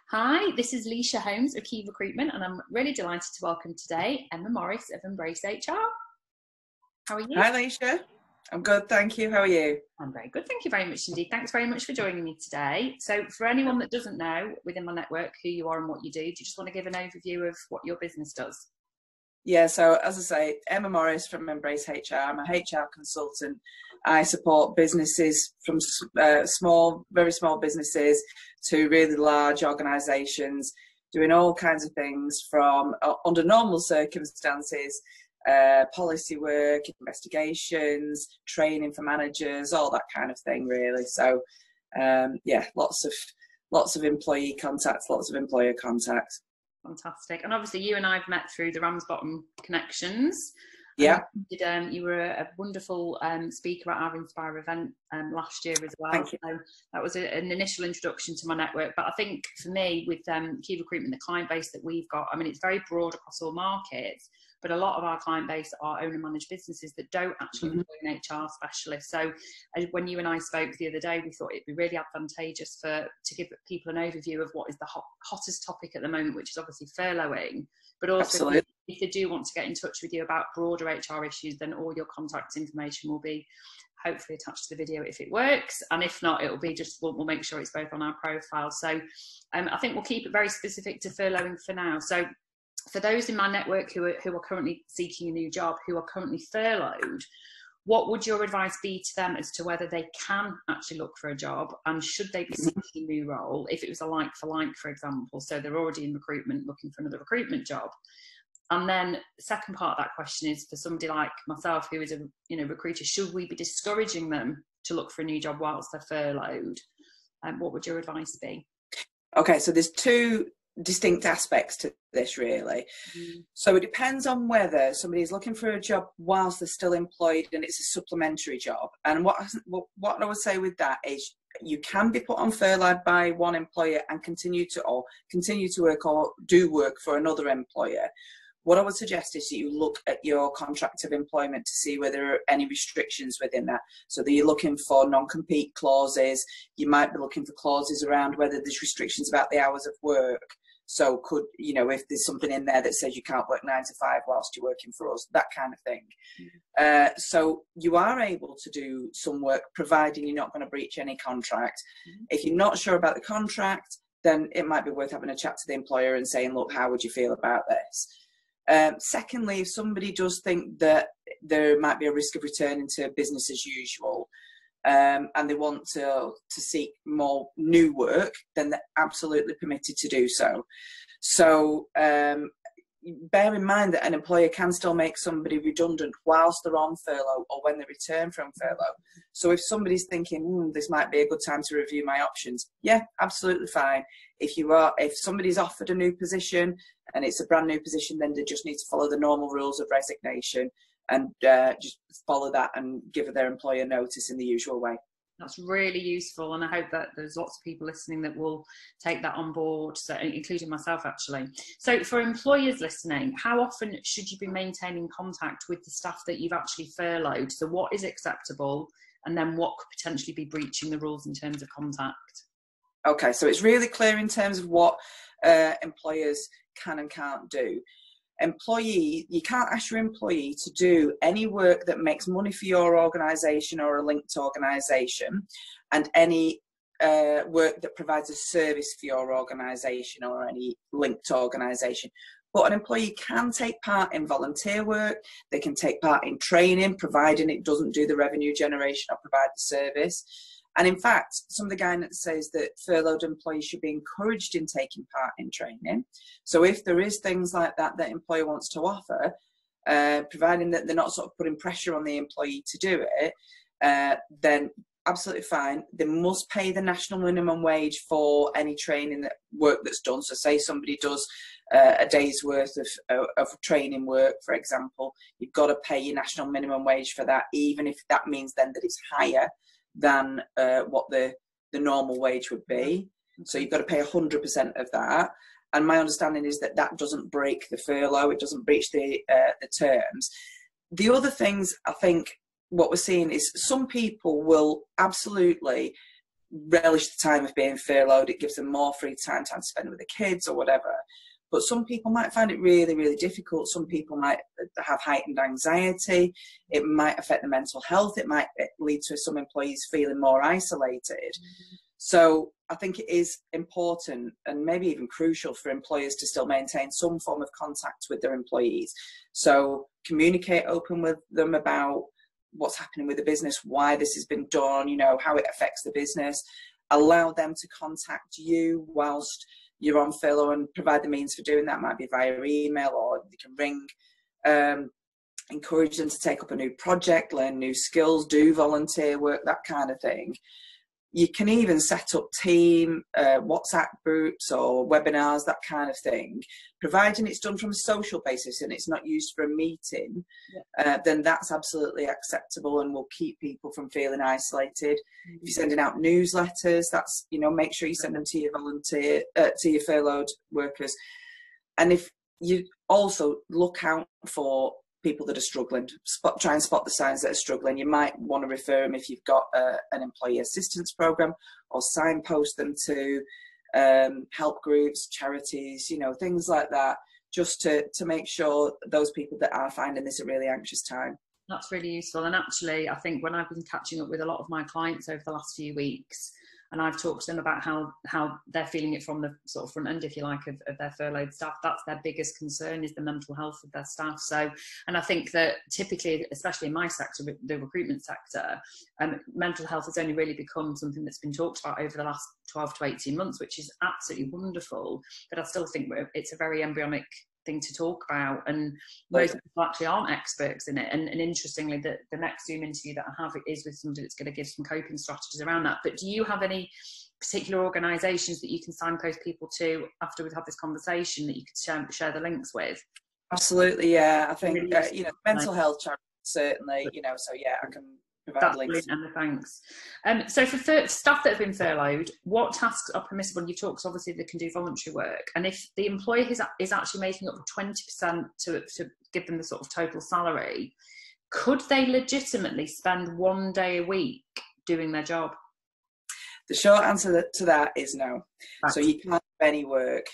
Hi, this is Leisha Holmes of Key Recruitment, and I'm really delighted to welcome today Emma Morris of Embrace HR. How are you? Hi, Leisha. I'm good, thank you. How are you? I'm very good, thank you very much indeed. Thanks very much for joining me today. So for anyone that doesn't know within my network who you are and what you do you just want to give an overview of what your business does? Yeah, so as I say, Emma Morris from Embrace HR. I'm a HR consultant. I support businesses from very small businesses to really large organisations, doing all kinds of things from under normal circumstances, policy work, investigations, training for managers, all that kind of thing, really. So, yeah, lots of employee contacts, lots of employer contacts. Fantastic. And obviously you and I have met through the Ramsbottom connections. Yeah. You were a wonderful speaker at our Inspire event last year as well. Thank you. So that was an initial introduction to my network. But I think for me, with Key Recruitment, the client base that we've got, I mean, it's very broad across all markets, but a lot of our client base are owner managed businesses that don't actually employ an HR specialist. So when you and I spoke the other day, we thought it'd be really advantageous to give people an overview of what is the hottest topic at the moment, which is obviously furloughing, but also Absolutely. if they do want to get in touch with you about broader HR issues, then all your contact information will be hopefully attached to the video if it works, and if not, it'll be just we'll make sure it's both on our profile. So I think we'll keep it very specific to furloughing for now. So for those in my network who are currently seeking a new job, who are currently furloughed, what would your advice be to them as to whether they can actually look for a job, and should they be seeking a new role if it was a like for like, for example, so they're already in recruitment looking for another recruitment job? And then the second part of that question is for somebody like myself who is a recruiter, should we be discouraging them to look for a new job whilst they're furloughed? What would your advice be? Okay, so there's two distinct aspects to this, really. So it depends on whether somebody is looking for a job whilst they're still employed and it's a supplementary job. And what I would say with that is you can be put on furlough by one employer and continue to work or do work for another employer. What I would suggest is that you look at your contract of employment to see whether there are any restrictions within that. So that you're looking for non-compete clauses. You might be looking for clauses around whether there's restrictions about the hours of work. So if there's something in there that says you can't work 9 to 5 whilst you're working for us, that kind of thing. So you are able to do some work providing you're not going to breach any contract. If you're not sure about the contract, then it might be worth having a chat to the employer and saying, look, how would you feel about this? Secondly, if somebody does think that there might be a risk of returning to business as usual, and they want to seek more new work, then they're absolutely permitted to do so. So bear in mind that an employer can still make somebody redundant whilst they're on furlough or when they return from furlough. So if somebody's thinking, this might be a good time to review my options, yeah, absolutely fine. If somebody's offered a new position and it's a brand new position, then they just need to follow the normal rules of resignation and just follow that and give their employer notice in the usual way. That's really useful, and I hope that there's lots of people listening that will take that on board, so, including myself actually. So for employers listening, how often should you be maintaining contact with the staff that you've actually furloughed? So what is acceptable, and then what could potentially be breaching the rules in terms of contact? Okay, so it's really clear in terms of what employers can and can't do. You can't ask your employee to do any work that makes money for your organisation or a linked organisation, and any work that provides a service for your organisation or any linked organisation. But an employee can take part in volunteer work, they can take part in training, providing it doesn't do the revenue generation or provide the service. And in fact, some of the guidance says that furloughed employees should be encouraged in taking part in training. So if there is things like that that employer wants to offer, providing that they're not sort of putting pressure on the employee to do it, then absolutely fine. They must pay the national minimum wage for any training work that's done. So say somebody does a day's worth of training work, for example, you've got to pay your national minimum wage for that, even if that means then that it's higher than what the normal wage would be. So you've got to pay 100% of that. And my understanding is that that doesn't break the furlough, it doesn't breach the terms. The other things, I think, what we're seeing is some people will absolutely relish the time of being furloughed. It gives them more free time to spend with the kids or whatever. But some people might find it really, really difficult. Some people might have heightened anxiety. It might affect their mental health. It might lead to some employees feeling more isolated. So I think it is important and maybe even crucial for employers to still maintain some form of contact with their employees. So communicate open with them about what's happening with the business, why this has been done, you know, how it affects the business. Allow them to contact you whilst you're on furlough and provide the means for doing that. Might be via email or they can ring. Encourage them to take up a new project, learn new skills, do volunteer work, that kind of thing. You can even set up team WhatsApp groups or webinars, that kind of thing. Providing it's done from a social basis and it's not used for a meeting, then that's absolutely acceptable and will keep people from feeling isolated. If you're sending out newsletters, that's, you know, make sure you send them to your to your furloughed workers. And if you also look out for people that are struggling, try and spot the signs that are struggling. You might want to refer them if you've got an employee assistance program, or signpost them to help groups, charities, you know, things like that, just to make sure those people that are finding this a really anxious time. That's really useful. And actually, I think when I've been catching up with a lot of my clients over the last few weeks, and I've talked to them about how they're feeling it from the sort of front end, if you like, of their furloughed staff. That's their biggest concern, is the mental health of their staff. So, and I think that typically, especially in my sector, the recruitment sector, mental health has only really become something that's been talked about over the last 12 to 18 months, which is absolutely wonderful. But I still think it's a very embryonic thing to talk about, and most people actually aren't experts in it. And interestingly, the next Zoom interview that I have is with somebody that's going to give some coping strategies around that. But do you have any particular organisations that you can signpost people to after we've had this conversation that you could share the links with? Absolutely, yeah. I think you know, mental health charity, certainly, you know, so yeah, I can provide links. Emma, thanks. So for staff that have been furloughed, what tasks are permissible? You've talked, obviously, they can do voluntary work, and if the employer is actually making up 20% to give them the sort of total salary, could they legitimately spend one day a week doing their job? The short answer to that is no. Right. So you can't have any work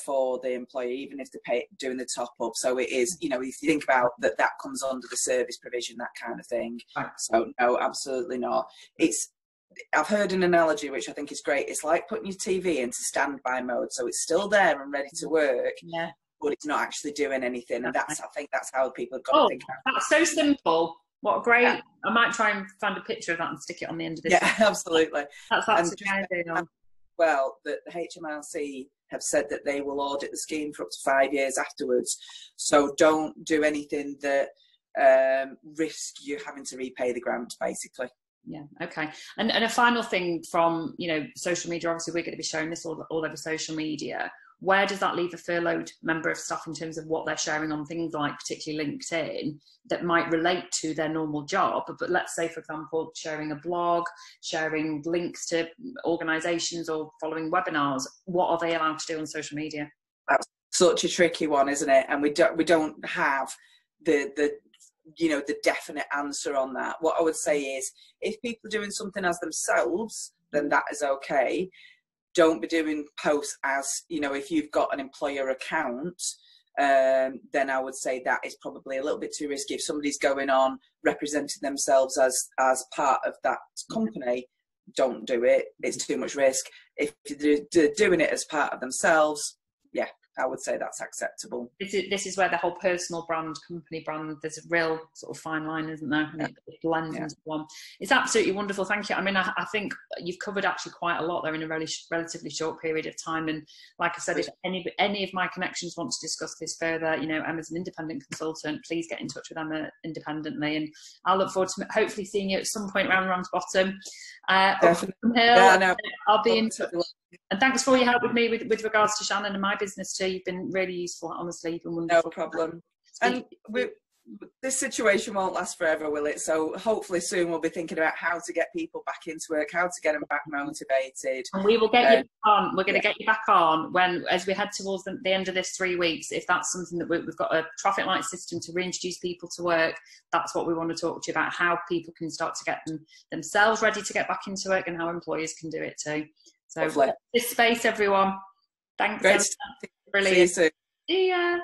for the employee, even if they're doing the top up. So it is, you know, if you think about that, that comes under the service provision, that kind of thing. Right. So no, absolutely not. I've heard an analogy which I think is great. It's like putting your TV into standby mode, so it's still there and ready to work. Yeah. But it's not actually doing anything, and I think that's how people have got to think about it. That's so simple. What a great! Yeah. I might try and find a picture of that and stick it on the end of this. Yeah, absolutely. That's absolutely ideal. Well, the HMRC have said that they will audit the scheme for up to 5 years afterwards. So don't do anything that risk you having to repay the grant, basically. Yeah, okay. And a final thing from, you know, social media, obviously we're going to be showing this all over social media. Where does that leave a furloughed member of staff in terms of what they're sharing on things like particularly LinkedIn that might relate to their normal job? But let's say, for example, sharing a blog, sharing links to organisations or following webinars. What are they allowed to do on social media? That's such a tricky one, isn't it? And we don't have the you know, the definite answer on that. What I would say is, if people are doing something as themselves, then that is okay. Don't be doing posts as, you know, if you've got an employer account, then I would say that is probably a little bit too risky. If somebody's going on representing themselves as part of that company, don't do it. It's too much risk. If they're doing it as part of themselves, yeah, I would say that's acceptable. This is where the whole personal brand, company brand, there's a real sort of fine line, isn't there? And it blends into one. It's absolutely wonderful. Thank you. I mean, I think you've covered actually quite a lot there in a relatively short period of time. And like I said, if any of my connections want to discuss this further, you know, Emma's an independent consultant. Please get in touch with Emma independently. And I'll look forward to hopefully seeing you at some point around Ramsbottom. I'll be in touch. And thanks for all your help with me with regards to Shannon and my business too. You've been really useful, honestly. You've been wonderful. No problem. And this situation won't last forever, will it? So hopefully soon we'll be thinking about how to get people back into work, how to get them back motivated. And we will get you back on. We're going to get you back on when, as we head towards the end of this 3 weeks, if that's something that we've got a traffic light system to reintroduce people to work, that's what we want to talk to you about, how people can start to get themselves ready to get back into work and how employers can do it too. So this space, everyone. Thanks. Great. Brilliant. See you soon. See ya.